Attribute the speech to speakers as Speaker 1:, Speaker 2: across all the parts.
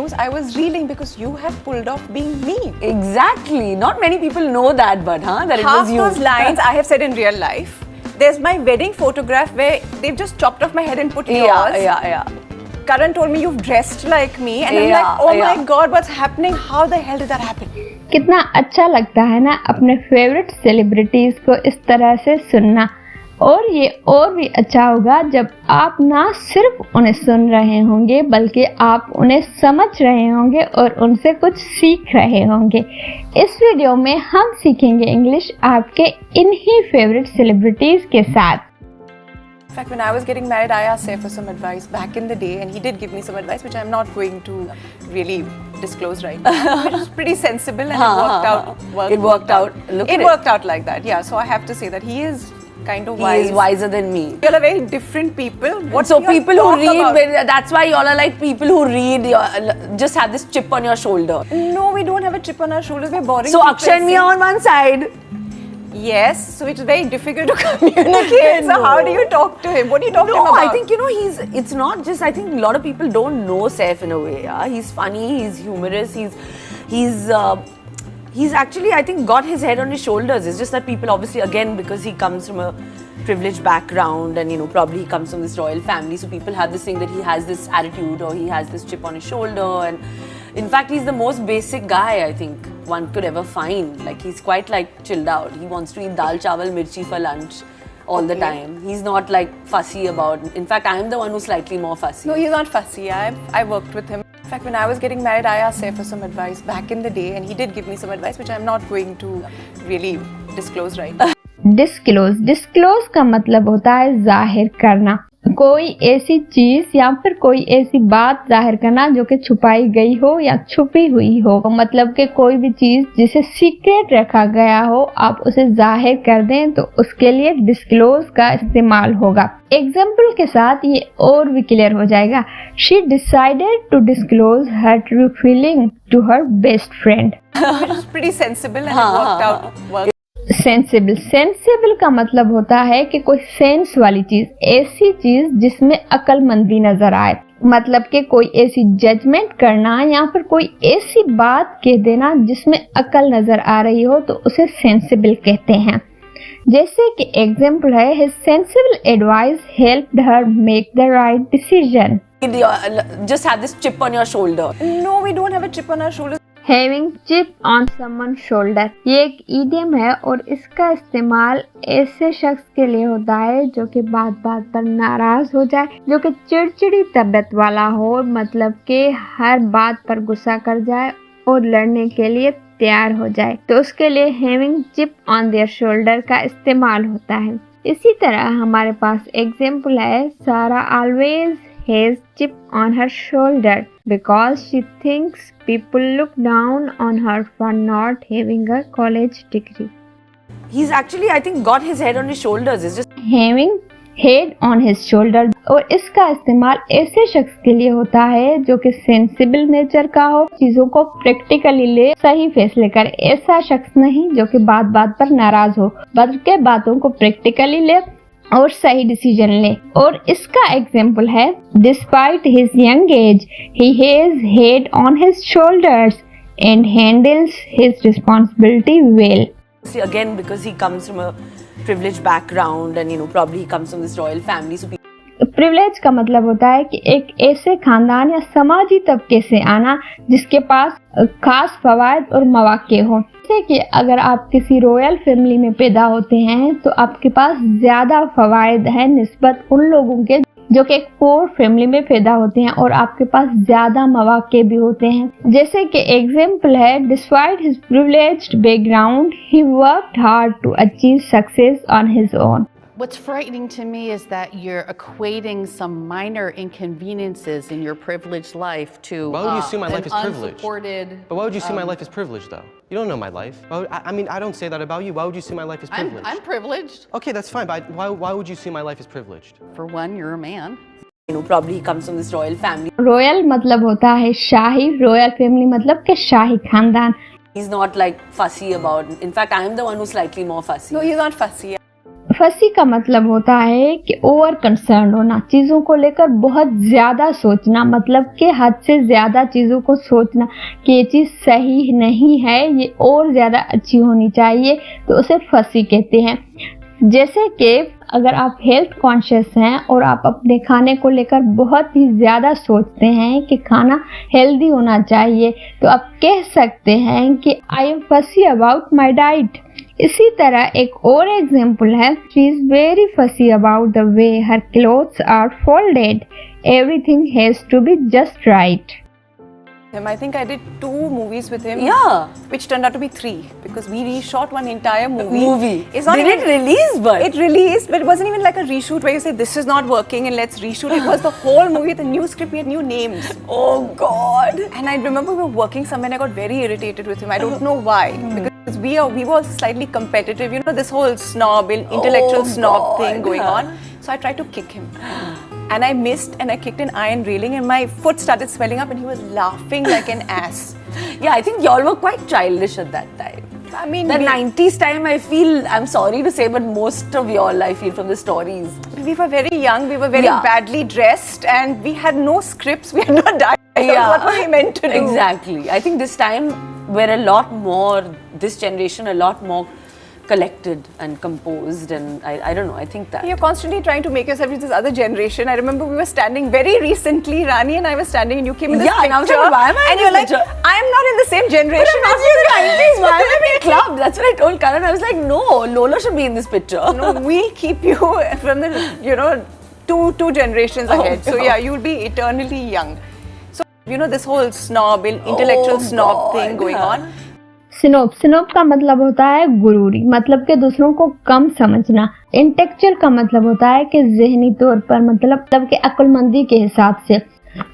Speaker 1: news, I was reeling because you have pulled off being me.
Speaker 2: Exactly. Not many people know that, but that it
Speaker 1: Half
Speaker 2: was you.
Speaker 1: those lines I have said in real life. There's my wedding photograph where they've just chopped off my head and put yours.
Speaker 2: Yeah.
Speaker 1: Karan told me you've dressed like me, and I'm
Speaker 2: Yeah,
Speaker 1: like, oh my
Speaker 2: yeah.
Speaker 1: God, what's happening? How the hell did that happen?
Speaker 3: कितना अच्छा लगता है ना अपने favourite celebrities को इस तरह से सुनना, और ये और भी अच्छा होगा जब आप ना सिर्फ उन्हें सुन रहे होंगे बल्कि आप उन्हें समझ रहे होंगे और उनसे कुछ सीख रहे होंगे। इस वीडियो में हम सीखेंगे इंग्लिश आपके इन्हीं फेवरेट सेलिब्रिटीज के साथ।
Speaker 1: In fact, when I was getting married, I asked Saif for some advice back in the day, and he did give me some advice, which I'm not going to really disclose right now. It was pretty sensible, and it worked out.
Speaker 2: It worked out. Look at
Speaker 1: It
Speaker 2: it.
Speaker 1: worked out like that, yeah. So I have to say that he is kind of wise.
Speaker 2: He is wiser than me.
Speaker 1: You're a very different people. What
Speaker 2: So
Speaker 1: do you
Speaker 2: people who
Speaker 1: talk
Speaker 2: read,
Speaker 1: about?
Speaker 2: that's why y'all are like people who read, just have this chip on your shoulder.
Speaker 1: No, we don't have a chip on our shoulders. We're boring.
Speaker 2: So
Speaker 1: people.
Speaker 2: Akshay and me are on one side.
Speaker 1: Yes, so it's very difficult to communicate. So how do you talk to him? What do you talk to him
Speaker 2: No,
Speaker 1: about?
Speaker 2: I think it's not just. I think a lot of people don't know Saif in a way. Yeah, he's funny. He's humorous. He's actually, I think, got his head on his shoulders. It's just that people obviously, again, because he comes from a privileged background and probably he comes from this royal family, so people have this thing that he has this attitude or he has this chip on his shoulder. And in fact, he's the most basic guy I think one could ever find. Like, he's quite like chilled out. He wants to eat dal chawal mirchi for lunch all the time. He's not like fussy about. In fact, I'm the one who's slightly more fussy.
Speaker 1: No, he's not fussy. I worked with him. In fact, when I was getting married, I asked Saif for some advice back in the day, and he did give me some advice, which I'm not going to really disclose right now.
Speaker 3: Disclose का मतलब होता है जाहिर करना, कोई ऐसी चीज या फिर कोई ऐसी बात जाहिर करना जो कि छुपाई गई हो या छुपी हुई हो। मतलब कि कोई भी चीज जिसे सीक्रेट रखा गया हो आप उसे जाहिर कर दें तो उसके लिए डिस्क्लोज का इस्तेमाल होगा। एग्जाम्पल के साथ ये और भी क्लियर हो जाएगा। She decided to disclose her true feeling to her best friend.
Speaker 1: Which is pretty sensible, and it worked out.
Speaker 3: Sensible का मतलब होता है कि कोई सेंस वाली चीज, ऐसी चीज जिसमें अक्लमंदी नजर आए। मतलब कि कोई ऐसी जजमेंट करना या फिर कोई ऐसी बात कह देना जिसमें अकल नजर आ रही हो तो उसे सेंसिबल कहते हैं। जैसे कि एग्जाम्पल है, his sensible advice helped her make the right decision.
Speaker 2: Just have this chip on your shoulder.
Speaker 1: No, we don't have a chip on our shoulders.
Speaker 3: Having chip on someone's shoulder, ये एक idiom है और इसका इस्तेमाल ऐसे शख्स के लिए होता है जो कि बात बात पर नाराज हो जाए, जो कि चिड़चिड़ी तबीयत वाला हो, मतलब कि हर बात पर गुस्सा कर जाए और लड़ने के लिए तैयार हो जाए, तो उसके लिए having chip on their shoulder का इस्तेमाल होता है। इसी तरह हमारे पास एग्जाम्पल है, सारा always has chip on her shoulder because she thinks people look down on her for not having a college degree.
Speaker 2: He's actually, I think, got his head on his shoulders. It's just
Speaker 3: Having head on his shoulder, और इसका इस्तेमाल ऐसे शख्स के लिए होता है जो कि सेंसिबल नेचर का हो, चीजों को प्रैक्टिकली ले, सही फैसले करे। ऐसा शख्स नहीं जो कि बात बात पर नाराज हो, बल्कि बातों को प्रैक्टिकली ले और सही डिसीजन ले। और इसका एग्जाम्पल है, despite his young age he has head on his shoulders and handles his responsibility well.
Speaker 2: see, again, because he comes from a privileged background and probably he comes from this royal family, so
Speaker 3: privilege का मतलब होता है कि एक ऐसे खानदान या समाजी तबके से आना जिसके पास खास फवायद और मौके हो। जैसे कि अगर आप किसी रॉयल फैमिली में पैदा होते हैं तो आपके पास ज्यादा फवायद है निस्बत उन लोगों के जो कि एक पोर फैमिली में पैदा होते हैं और आपके पास ज्यादा मौके भी होते हैं। जैसे कि एग्जाम्पल है, despite his privileged background he worked hard to achieve success on his own.
Speaker 4: What's frightening to me is that you're equating some minor inconveniences in your privileged life to
Speaker 5: Why would you assume my
Speaker 4: an
Speaker 5: life is privileged?
Speaker 4: unsupported.
Speaker 5: But why would you assume my life is privileged, though? You don't know my life. I mean, I don't say that about you. Why would you assume my life is privileged?
Speaker 4: I'm privileged.
Speaker 5: Okay, that's fine, but why would you assume my life is privileged?
Speaker 4: For one, you're a man.
Speaker 2: probably he comes from this royal family.
Speaker 3: Royal मतलब होता है शाही, royal family मतलब के शाही खानदान।
Speaker 2: He's not like fussy about. In fact, I'm the one who's slightly more fussy.
Speaker 1: No, he's not fussy.
Speaker 3: फसी का मतलब होता है कि ओवर कंसर्न होना, चीज़ों को लेकर बहुत ज़्यादा सोचना, मतलब कि हद से ज़्यादा चीज़ों को सोचना कि ये चीज़ सही नहीं है, ये और ज़्यादा अच्छी होनी चाहिए, तो उसे फसी कहते हैं। जैसे कि अगर आप हेल्थ कॉन्शियस हैं और आप अपने खाने को लेकर बहुत ही ज़्यादा सोचते हैं कि खाना हेल्दी होना चाहिए, तो आप कह सकते हैं कि I am fussy about my diet. इसी तरह एक और एग्जाम्पल है, she is very fussy about the way her clothes are folded, everything has to be just right.
Speaker 1: I think I did 2 movies with him.
Speaker 2: Yeah.
Speaker 1: Which turned out to be 3 because we reshot one entire movie. It's not
Speaker 2: Did
Speaker 1: even,
Speaker 2: it release? But
Speaker 1: It released, but it wasn't even like a reshoot where you say this is not working and let's reshoot. It was the whole movie with a new script, we had new names.
Speaker 2: oh God.
Speaker 1: And I remember we were working somewhere and I got very irritated with him. I don't know why. Because we were also slightly competitive. You know, this whole snob, intellectual snob thing going on. So I tried to kick him. And I missed and I kicked an iron railing and my foot started swelling up and he was laughing like an ass.
Speaker 2: Yeah, I think y'all were quite childish at that time.
Speaker 1: I mean,
Speaker 2: The 90s time, I feel, I'm sorry to say, but most of y'all, I feel, from the stories.
Speaker 1: we were very young, we were very
Speaker 2: Yeah.
Speaker 1: badly dressed and we had no scripts, we had no dialogue. What were we meant to do?
Speaker 2: Exactly. I think this time we're a lot more, this generation, a lot more collected and composed, and I don't know, I think that.
Speaker 1: You're constantly trying to make yourself into this other generation. I remember we were standing very recently, Rani and I were standing and you came in this
Speaker 2: Yeah, and I was
Speaker 1: picture.
Speaker 2: like, why am I in
Speaker 1: and
Speaker 2: this
Speaker 1: you're like,
Speaker 2: picture?
Speaker 1: I am not in the same generation.
Speaker 2: But I'm in the 90s, why am I being clubbed? That's what I told Karan. I was like, no, Lola should be in this picture.
Speaker 1: No, we'll keep you from the, you know, two generations ahead. So
Speaker 2: no.
Speaker 1: yeah, you'll be eternally young. So, you know, this whole snob, intellectual snob
Speaker 2: God,
Speaker 1: thing going
Speaker 2: yeah.
Speaker 1: on.
Speaker 3: सिनोब का मतलब होता है गुरूरी, मतलब कि दूसरों को कम समझना। Intellectual का मतलब होता है कि जहनी तौर पर, मतलब कि अक्लमंदी के हिसाब से।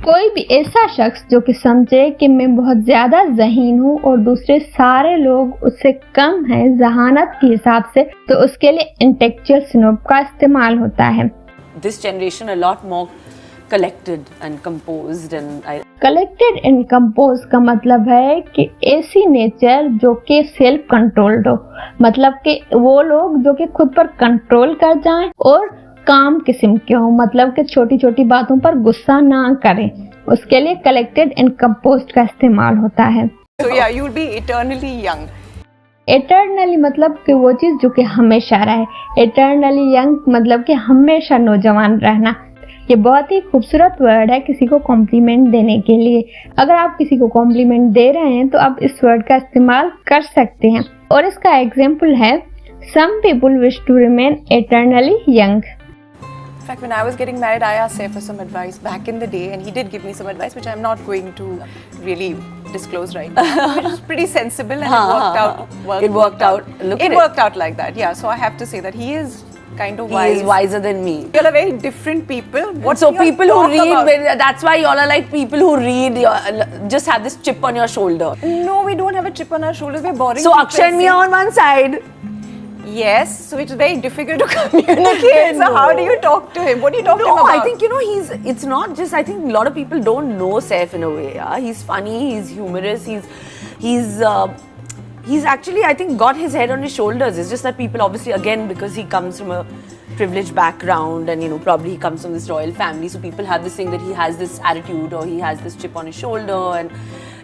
Speaker 3: कोई भी ऐसा शख्स जो कि समझे कि मैं बहुत ज़्यादा ज़हीन हूँ और दूसरे सारे लोग उससे कम हैं जहानत के हिसाब से, तो उसके लिए इंटेलेक्चुअल सिनोब का इस्तेमाल होता है।
Speaker 2: This generation a lot more collected and composed, and
Speaker 3: collected and compose का मतलब है कि ऐसी नेचर जो कि सेल्फ कंट्रोल्ड हो, मतलब कि वो लोग जो कि खुद पर कंट्रोल कर जाएं और काम किस्म के हो, मतलब कि छोटी छोटी बातों पर गुस्सा ना करें, उसके लिए कलेक्टेड एंड कंपोज्ड का इस्तेमाल होता है।
Speaker 1: So yeah, you'll be eternally young.
Speaker 3: Eternally मतलब कि वो चीज़ जो कि हमेशा रहे, एटर्नली यंग मतलब कि हमेशा नौजवान रहना। ये बहुत ही खूबसूरत वर्ड है किसी को कॉम्प्लीमेंट देने के लिए। अगर आप किसी को कॉम्प्लीमेंट दे रहे हैं तो आप इस वर्ड का इस्तेमाल कर सकते हैं, और इसका एग्जाम्पल है some people wish to remain eternally young.
Speaker 1: In fact, when I was getting married, I asked Saif for some advice back in the day, and he did give me some advice, which I'm not going to really disclose right now. It was pretty sensible, and it worked out.
Speaker 2: It worked out. Look
Speaker 1: It
Speaker 2: at
Speaker 1: worked out like that, yeah. So I have to say that he is kind of
Speaker 2: He
Speaker 1: wise.
Speaker 2: is wiser than me.
Speaker 1: You're a very different people. What
Speaker 2: So
Speaker 1: do you
Speaker 2: people who
Speaker 1: talk
Speaker 2: read,
Speaker 1: about?
Speaker 2: that's why y'all are like people who read, just have this chip on your shoulder.
Speaker 1: No, we don't have a chip on our shoulders. We're boring.
Speaker 2: So
Speaker 1: people,
Speaker 2: Akshay and me
Speaker 1: see?
Speaker 2: are on one side.
Speaker 1: Yes, so it's very difficult to communicate. So how do you talk to him? What do you talk to him
Speaker 2: No,
Speaker 1: about?
Speaker 2: I think, you know, it's not just, I think a lot of people don't know Saif in a way. Yeah? He's funny, he's humorous, he's actually, I think, got his head on his shoulders. It's just that people obviously, again, because he comes from a privileged background and, you know, probably he comes from this royal family, so people have this thing that he has this attitude or he has this chip on his shoulder, and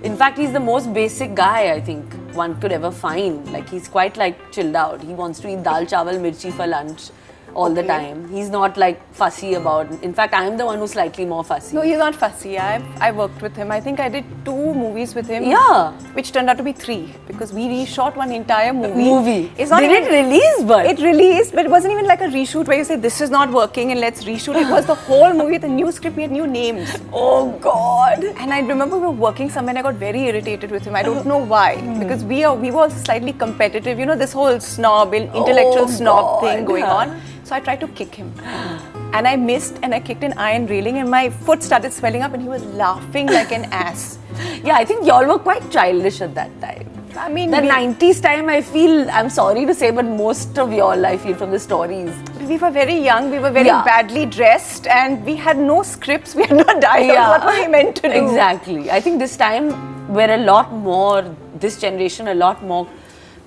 Speaker 2: in fact he's the most basic guy I think one could ever find. Like, he's quite like chilled out. He wants to eat dal chawal mirchi for lunch all the time. He's not like fussy about, in fact I'm the one who's slightly more fussy.
Speaker 1: No, he's not fussy. I worked with him. I think I did 2 movies with him.
Speaker 2: Yeah.
Speaker 1: Which turned out to be 3 because we reshot one entire movie. It's not
Speaker 2: Did
Speaker 1: even,
Speaker 2: it release? But
Speaker 1: It released, but it wasn't even like a reshoot where you say this is not working and let's reshoot. It was the whole movie with a new script. We had new names.
Speaker 2: oh God.
Speaker 1: And I remember we were working somewhere and I got very irritated with him. I don't know why. Because we were also slightly competitive. You know, this whole snob, intellectual snob
Speaker 2: God.
Speaker 1: thing going on. So I tried to kick him. And I missed and I kicked an iron railing and my foot started swelling up and he was laughing like an ass.
Speaker 2: Yeah, I think y'all were quite childish at that time.
Speaker 1: I mean,
Speaker 2: The
Speaker 1: we,
Speaker 2: 90s time, I feel, I'm sorry to say, but most of y'all, I feel, from the stories.
Speaker 1: we were very young, we were very
Speaker 2: Yeah.
Speaker 1: badly dressed and we had no scripts, we had no dialogue. What were we meant to do?
Speaker 2: Exactly. I think this time we're a lot more, this generation, a lot more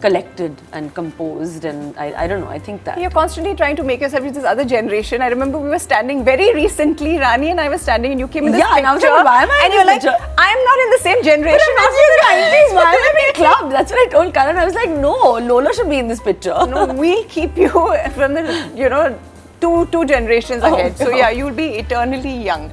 Speaker 2: collected and composed, and I don't know, I think that.
Speaker 1: You're constantly trying to make yourself with this other generation. I remember we were standing very recently, Rani and I were standing, and you came in this
Speaker 2: Yeah, and I was
Speaker 1: picture.
Speaker 2: like, why am I in
Speaker 1: and
Speaker 2: this
Speaker 1: you're like,
Speaker 2: picture?
Speaker 1: I am not in the same generation.
Speaker 2: But I'm in the 90s, why am I being clubbed? That's what I told Karan. I was like, no, Lola should be in this picture.
Speaker 1: No, we'll keep you from the, two generations ahead. So yeah, you'll be eternally young.